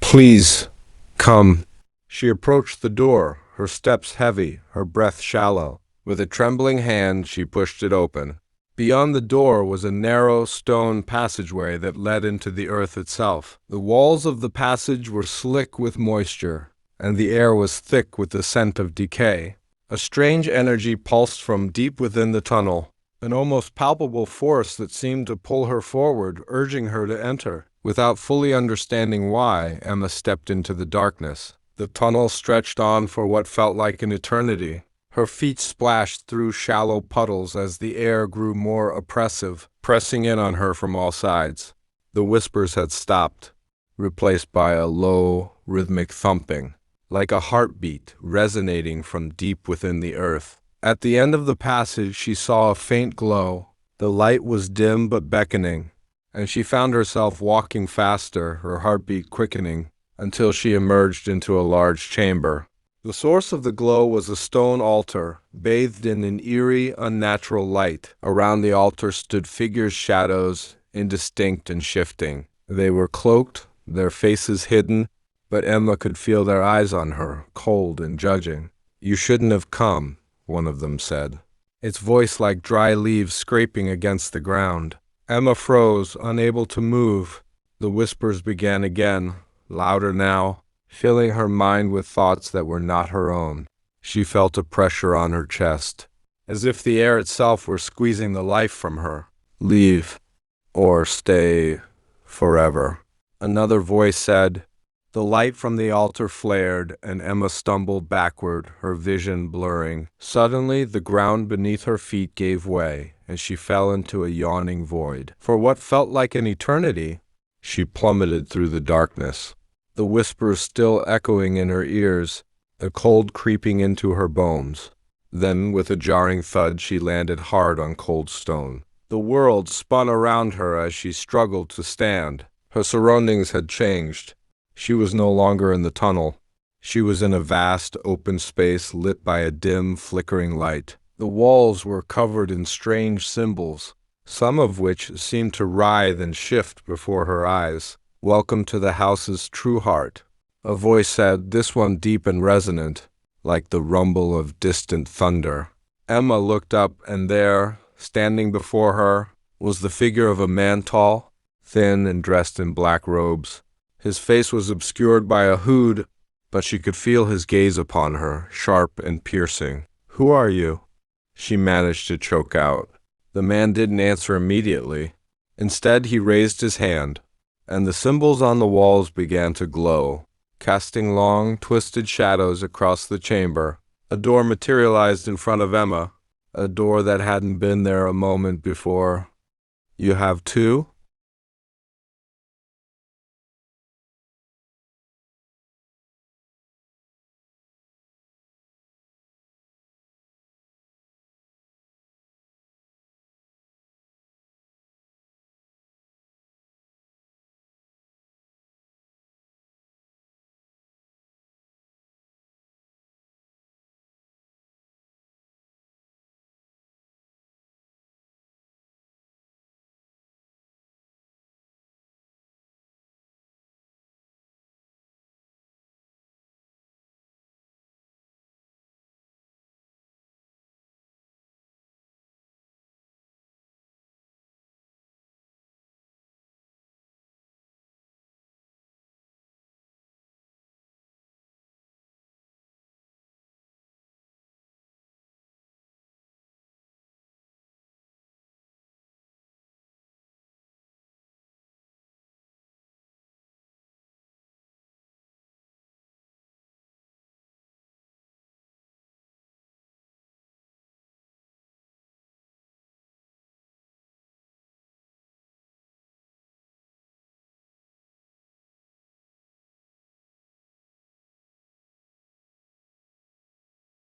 Please, come. She approached the door, her steps heavy, her breath shallow. With a trembling hand, she pushed it open. Beyond the door was a narrow stone passageway that led into the earth itself. The walls of the passage were slick with moisture, and the air was thick with the scent of decay. A strange energy pulsed from deep within the tunnel, an almost palpable force that seemed to pull her forward, urging her to enter. Without fully understanding why, Emma stepped into the darkness. The tunnel stretched on for what felt like an eternity. Her feet splashed through shallow puddles as the air grew more oppressive, pressing in on her from all sides. The whispers had stopped, replaced by a low, rhythmic thumping, like a heartbeat resonating from deep within the earth. At the end of the passage, she saw a faint glow. The light was dim but beckoning, and she found herself walking faster, her heartbeat quickening, until she emerged into a large chamber. The source of the glow was a stone altar, bathed in an eerie, unnatural light. Around the altar stood figures' shadows, indistinct and shifting. They were cloaked, their faces hidden, but Emma could feel their eyes on her, cold and judging. "You shouldn't have come," one of them said, its voice like dry leaves scraping against the ground. Emma froze, unable to move. The whispers began again, louder now, filling her mind with thoughts that were not her own. She felt a pressure on her chest, as if the air itself were squeezing the life from her. "Leave, or stay forever," another voice said. The light from the altar flared, and Emma stumbled backward, her vision blurring. Suddenly, the ground beneath her feet gave way, and she fell into a yawning void. For what felt like an eternity, she plummeted through the darkness, the whispers still echoing in her ears, the cold creeping into her bones. Then, with a jarring thud, she landed hard on cold stone. The world spun around her as she struggled to stand. Her surroundings had changed. She was no longer in the tunnel. She was in a vast, open space lit by a dim, flickering light. The walls were covered in strange symbols, some of which seemed to writhe and shift before her eyes. "Welcome to the house's true heart," a voice said, this one deep and resonant, like the rumble of distant thunder. Emma looked up, and there, standing before her, was the figure of a man tall, thin, and dressed in black robes. His face was obscured by a hood, but she could feel his gaze upon her, sharp and piercing. "Who are you?" she managed to choke out. The man didn't answer immediately. Instead, he raised his hand, and the symbols on the walls began to glow, casting long, twisted shadows across the chamber. A door materialized in front of Emma, a door that hadn't been there a moment before. "You have two?"